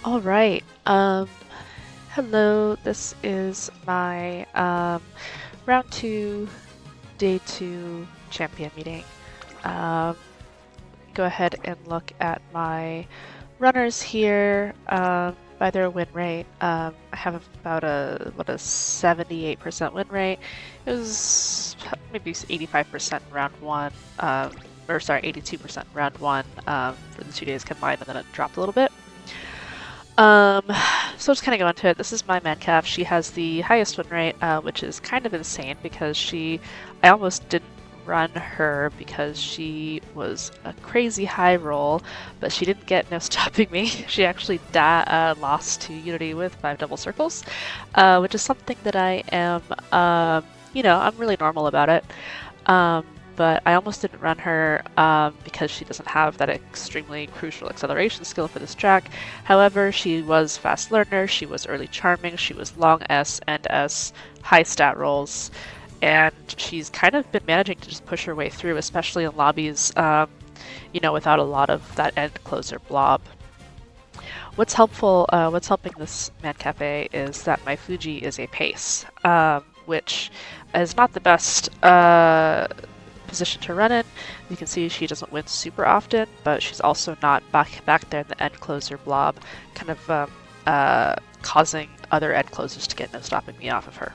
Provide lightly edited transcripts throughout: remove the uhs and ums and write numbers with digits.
All right. Hello. This is my round two, day two champion meeting. Um, Go ahead and look at my runners here by their win rate. I have about a 78% win rate. It was maybe 85% round one. Or sorry, 82% round one for the 2 days combined, and then it dropped a little bit. Um, so I'll just kind of go into it. This is my Metcalf. She has the highest win rate, which is kind of insane because I almost didn't run her because she was a crazy high roll, but she didn't get no stopping me. She actually lost to Unity with 5 double circles, which is something that I am, I'm really normal about it. Um, but I almost didn't run her because she doesn't have that extremely crucial acceleration skill for this track. However, she was fast learner, she was early charming, she was long S and S, high stat rolls, and she's kind of been managing to just push her way through, especially in lobbies, without a lot of that end closer blob. What's helping this Man Cafe is that my Fuji is a pace, which is not the best position to run in. You can see she doesn't win super often, but she's also not back there in the end closer blob, kind of causing other end closers to get no stopping me off of her.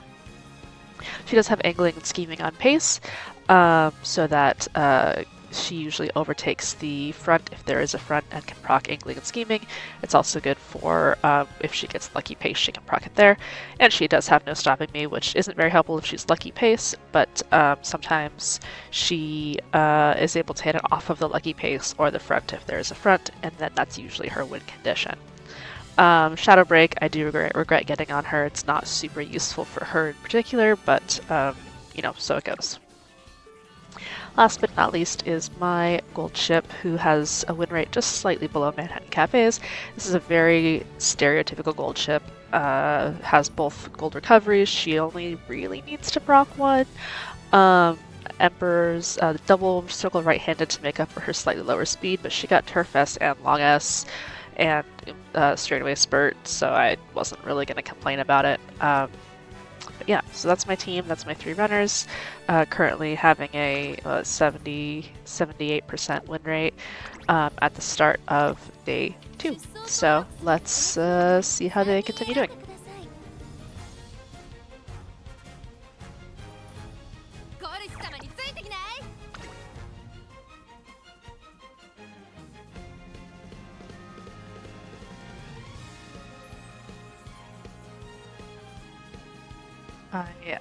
She does have angling and scheming on pace, so that she usually overtakes the front if there is a front and can proc angling and scheming. It's also good for if she gets lucky pace, she can proc it there. And she does have no stopping me, which isn't very helpful if she's lucky pace, but sometimes she is able to hit it off of the lucky pace or the front if there is a front, and then that's usually her win condition. Shadow Break, I do regret getting on her. It's not super useful for her in particular, but so it goes. Last but not least is my gold ship, who has a win rate just slightly below Manhattan Cafe's. This is a very stereotypical gold ship. Has both gold recoveries. She only really needs to proc one. Emperor's double circle right-handed to make up for her slightly lower speed, but she got Turf S and Long S and straightaway spurt, so I wasn't really going to complain about it. But yeah, so that's my team. That's my 3 runners. Currently having a 78% win rate at the start of day 2. So let's see how they continue doing.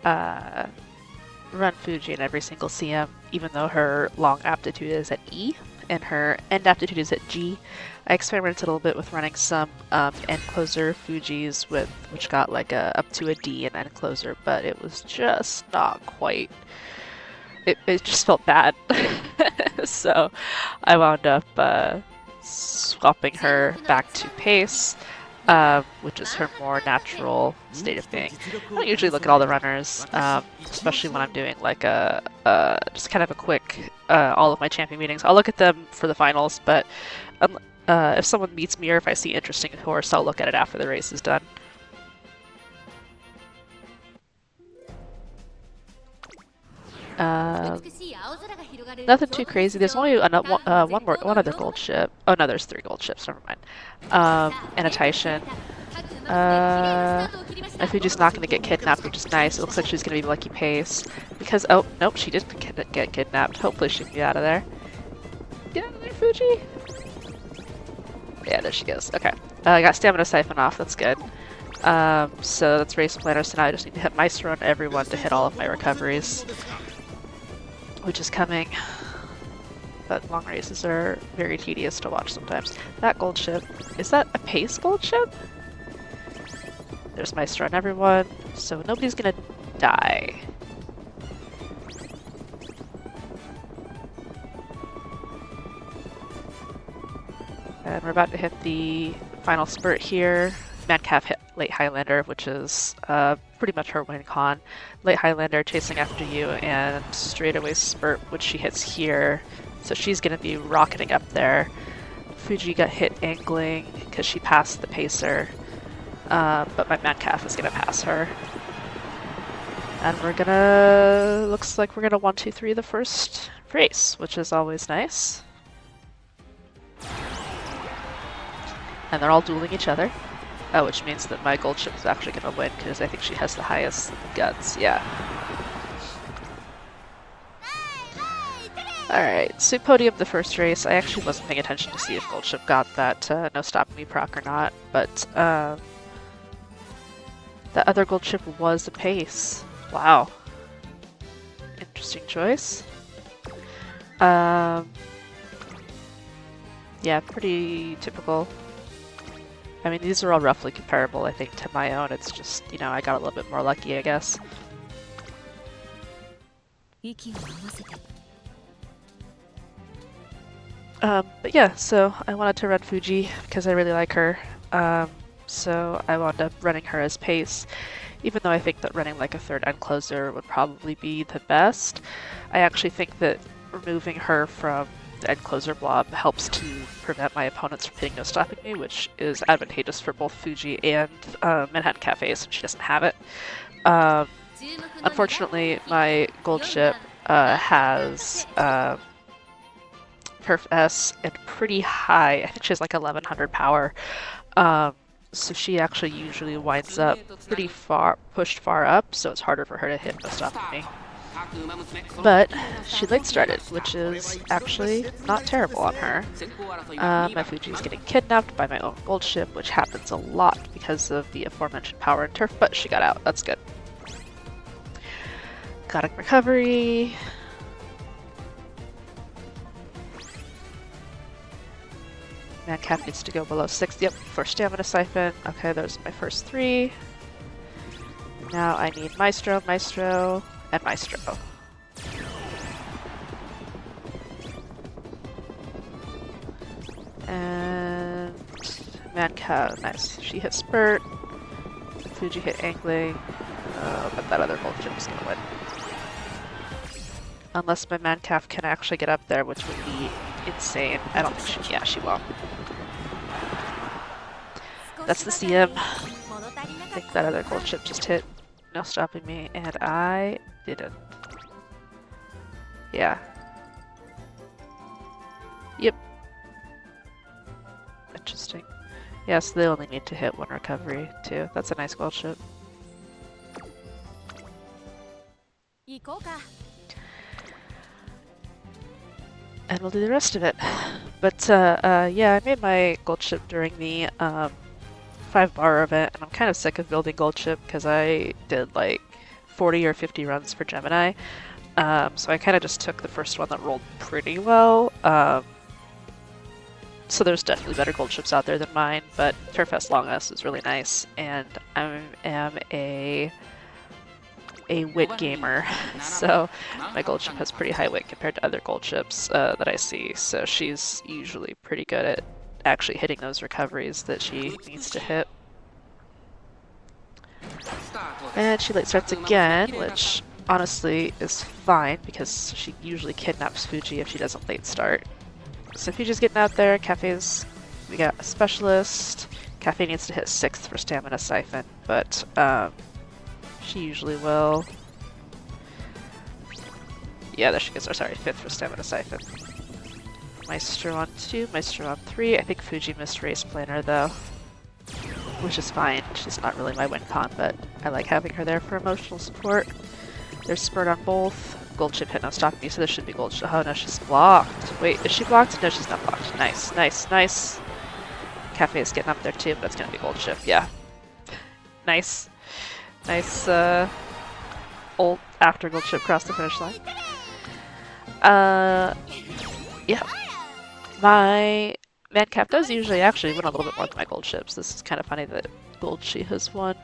I run Fuji in every single CM, even though her long aptitude is at E and her end aptitude is at G. I experimented a little bit with running some end closer Fujis which got like up to a D in end closer, but it was just not quite. It just felt bad, so I wound up swapping her back to pace. Which is her more natural state of being. I don't usually look at all the runners, especially when I'm doing like just kind of a quick all of my champion meetings. I'll look at them for the finals, but if someone meets me or if I see interesting horse, I'll look at it after the race is done. Nothing too crazy. There's only one other gold ship. Oh no, there's 3 gold ships. Never mind. And a Taishin. My Fuji's not going to get kidnapped, which is nice. It looks like she's going to be lucky pace because oh nope, she didn't get kidnapped. Hopefully she can get out of there. Get out of there, Fuji. Yeah, there she goes. Okay, I got stamina siphon off. That's good. So that's race planner. So now I just need to hit Maestro on everyone to hit all of my recoveries, which is coming. But long races are very tedious to watch sometimes. That gold ship, is that a pace gold ship? There's Maestro on everyone, so nobody's gonna die. And we're about to hit the final spurt here. Metcalf hit late Highlander, which is pretty much her win con. Late Highlander chasing after you, and straightaway spurt, which she hits here. So she's going to be rocketing up there Fuji got hit angling because she passed the pacer, but my Metcalf is gonna pass her. And we're gonna, looks like we're gonna 1-2-3 the first race, which is always nice. And they're all dueling each other. Oh, which means that my gold ship is actually gonna win because I think she has the highest guts, yeah. Alright, so podium the first race. I actually wasn't paying attention to see if gold ship got that no stopping me proc or not, but the other gold ship was a pace. Wow. Interesting choice. Yeah, pretty typical. I mean, these are all roughly comparable, I think, to my own. It's just, you know, I got a little bit more lucky, I guess. But yeah, so I wanted to run Fuji because I really like her. So I wound up running her as pace, even though I think that running like a third end closer would probably be the best. I actually think that removing her from the end closer blob helps to prevent my opponents from hitting no stopping me, which is advantageous for both Fuji and Manhattan Cafe since she doesn't have it. Unfortunately, my gold ship has Perf S and pretty high. I think she has like 1100 power. So she actually usually winds up pretty far, pushed far up, so it's harder for her to hit no stopping me. But she late started, which is actually not terrible on her. My Fuji is getting kidnapped by my own gold ship, which happens a lot because of the aforementioned power and turf, but she got out. That's good. Godic recovery. Madcap needs to go below 6. Yep, for stamina siphon. Okay, those are my first 3. Now I need Maestro, Maestro, and Maestro. And Madcap, nice. She hit Spurt. Fuji hit Angling. But that other gold chip is gonna win. Unless my Madcap can actually get up there, which would be insane. I don't think she, yeah, she won't. That's the CM. I think that other gold chip just hit no stopping me, and I didn't. Yeah. Yep. Interesting. Yeah, so they only need to hit 1 recovery, too. That's a nice gold ship. And we'll do the rest of it. But yeah, I made my gold ship during the 5-bar event, and I'm kind of sick of building gold ship because I did like 40 or 50 runs for Gemini. So I kind of just took the first one that rolled pretty well. So there's definitely better gold ships out there than mine, but Turfest Long S is really nice, and I am a wit gamer, so my gold ship has pretty high wit compared to other gold ships that I see, so she's usually pretty good at actually hitting those recoveries that she needs to hit. And she late starts again, which honestly is fine because she usually kidnaps Fuji if she doesn't late start. So Fuji's getting out there. Cafe's, we got a specialist. Cafe needs to hit 6th for stamina siphon, but she usually will. Yeah, there she goes. Or sorry, 5th for stamina siphon. Maestro on 2, Maestro on 3. I think Fuji missed race planner though, which is fine. She's not really my win con, but I like having her there for emotional support. There's Spurt on both. Gold chip hit no stopping me, so this should be gold chip. Oh no, she's blocked. Wait, is she blocked? No, she's not blocked. Nice, nice, nice. Cafe is getting up there too, but it's gonna be gold chip. Yeah. Nice. Nice, old after gold chip crossed the finish line. Yeah. My Madcap does usually actually win a little bit more than my gold ships. This is kind of funny that gold she has won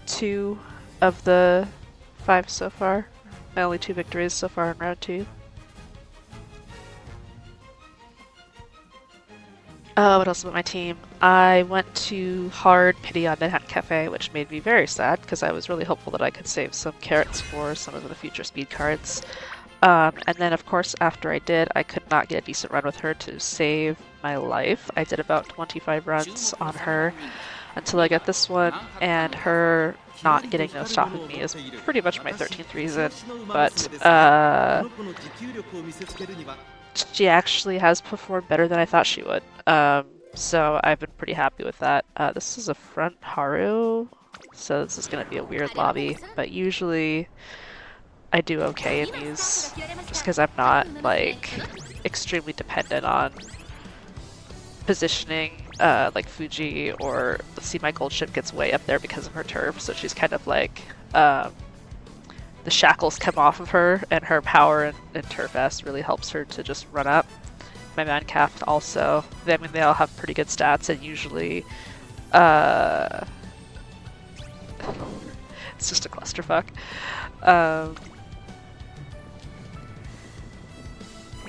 2 of the 5 so far. My only 2 victories so far in round 2. What else about my team? I went to hard pity on Manhattan Cafe, which made me very sad because I was really hopeful that I could save some carrots for some of the future speed cards. And then, of course, after I did, I could not get a decent run with her to save my life. I did about 25 runs on her until I get this one, and her not getting no stopping me is pretty much my 13th reason. But she actually has performed better than I thought she would. So I've been pretty happy with that. This is a front Haru, so this is going to be a weird lobby, but usually I do okay in these just because I'm not like extremely dependent on positioning like Fuji, or let's see, my gold ship gets way up there because of her turf, so she's kind of like the shackles come off of her, and her power and turf S really helps her to just run up. My Mancaf also, I mean, they all have pretty good stats, and usually it's just a clusterfuck.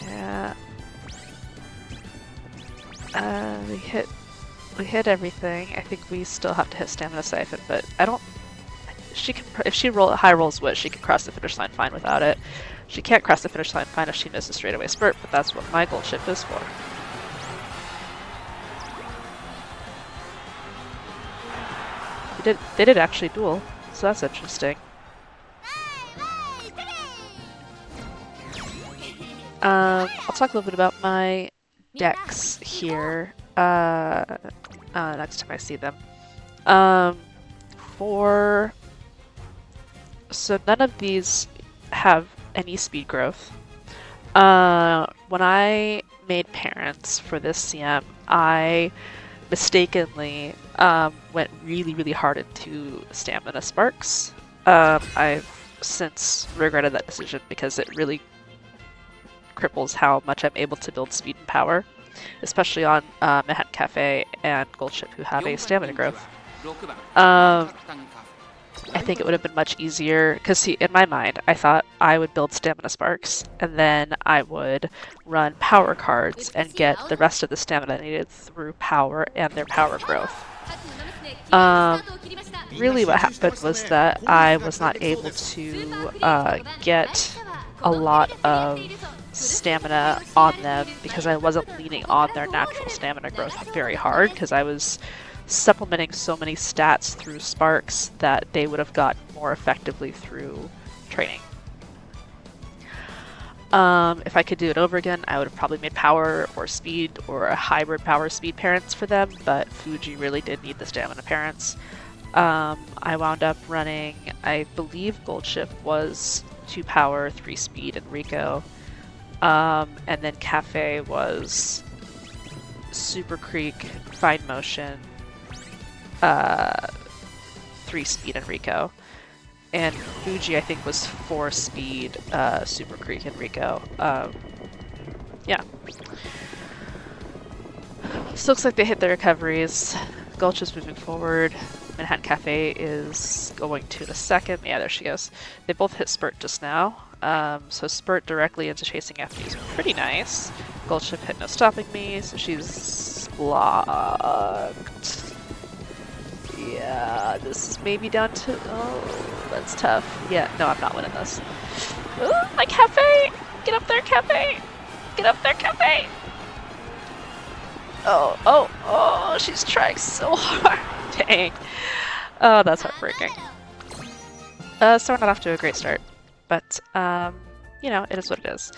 Yeah. We hit everything. I think we still have to hit Stamina Siphon, but I don't. She can, if she high rolls Wit, she can cross the finish line fine without it. She can't cross the finish line fine if she misses straightaway spurt, but that's what my gold ship is for. They did actually duel, so that's interesting. I'll talk a little bit about my decks here next time I see them. So none of these have any speed growth. When I made parents for this CM, I mistakenly went really hard into stamina sparks. I've since regretted that decision because it really cripples how much I'm able to build speed and power, especially on Manhattan Cafe and Gold Ship, who have a stamina growth. I think it would have been much easier, because see, in my mind, I thought I would build stamina sparks, and then I would run power cards and get the rest of the stamina needed through power and their power growth. Really what happened was that I was not able to get a lot of stamina on them because I wasn't leaning on their natural stamina growth very hard, because I was supplementing so many stats through sparks that they would have gotten more effectively through training. If I could do it over again, I would have probably made power or speed or a hybrid power speed parents for them, but Fuji really did need the stamina parents. I wound up running, I believe Gold Ship was 2 power, 3 speed, and Rico. And then Cafe was Super Creek, Fine Motion, 3 speed, and Rico. And Fuji, I think, was 4 speed, Super Creek, and Rico. Yeah. So looks like they hit their recoveries. Gulch is moving forward. Manhattan Cafe is going to the second. Yeah, there she goes. They both hit Spurt just now. So Spurt directly into chasing FD is pretty nice. Gold Ship hit no stopping me, so she's blocked. Yeah, this is maybe down to... Oh, that's tough. Yeah, no, I'm not winning this. Ooh, my Cafe! Get up there, Cafe! Get up there, Cafe! Oh, she's trying so hard. Dang. Oh, that's heartbreaking. So we're not off to a great start. But, you know, it is what it is.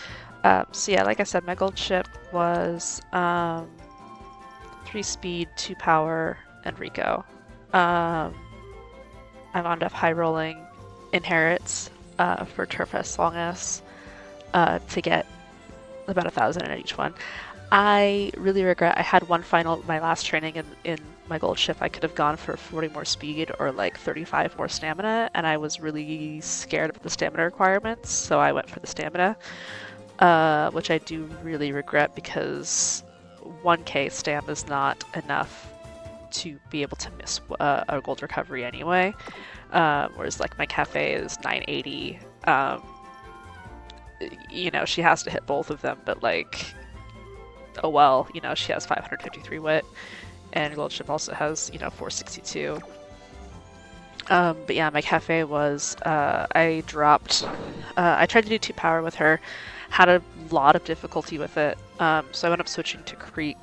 So yeah, like I said, my gold ship was 3 speed, 2 power, and Rico. I wound up high rolling inherits for Turfest Longus to get about 1,000 in each one. I really regret I had one final, my last training in my gold ship. I could have gone for 40 more speed or like 35 more stamina, and I was really scared of the stamina requirements, so I went for the stamina, which I do really regret because 1k stam is not enough to be able to miss a gold recovery anyway, whereas like my Cafe is 980. You know, she has to hit both of them, but like, oh well, you know, she has 553 wit, and gold ship also has, you know, 462. But yeah, my cafe was I tried to do 2 power with her, had a lot of difficulty with it. So I ended up switching to Creek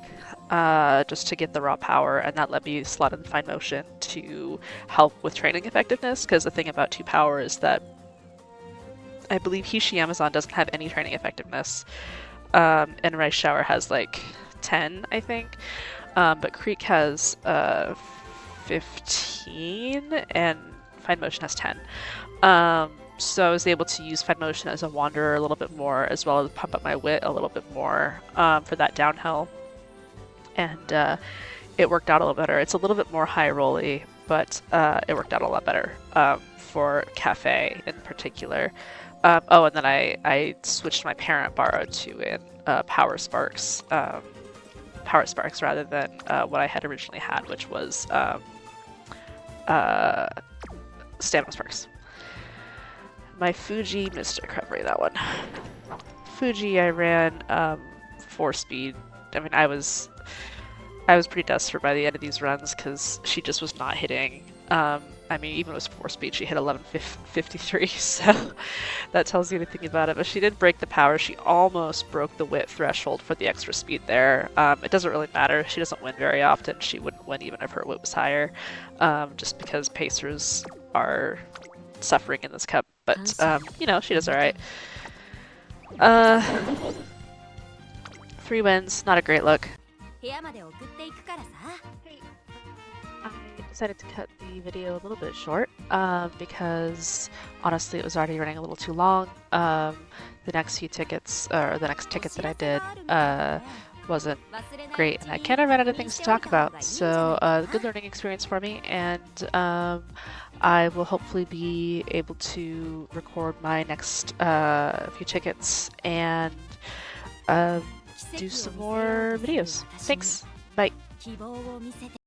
just to get the raw power, and that let me slot in fine motion to help with training effectiveness. Because the thing about 2 power is that I believe Hishi Amazon doesn't have any training effectiveness, and Rice Shower has like 10, I think. But Creek has 15, and Fine Motion has 10. So I was able to use Fine Motion as a wanderer a little bit more, as well as pump up my wit a little bit more for that downhill. And it worked out a little better. It's a little bit more high rolly, but it worked out a lot better for Cafe in particular. Oh, and then I switched my parent borrow to in Power Sparks. Power Sparks rather than what I had originally had, which was Stamina Sparks. My Fuji missed recovery, that one. Fuji, I ran 4-speed. I mean, I was pretty desperate by the end of these runs because she just was not hitting. I mean, even with 4-speed, she hit 11:53, so that tells you anything about it. But she did break the power. She almost broke the wit threshold for the extra speed there. It doesn't really matter. She doesn't win very often. She wouldn't win even if her wit was higher, just because pacers are suffering in this cup. But, you know, she does all right. 3 wins, not a great look. I decided to cut the video a little bit short because honestly it was already running a little too long. The next few tickets, or the next ticket that I did wasn't great, and I kind of ran out of things to talk about. So good learning experience for me, and I will hopefully be able to record my next few tickets and do some more videos. Thanks. Bye.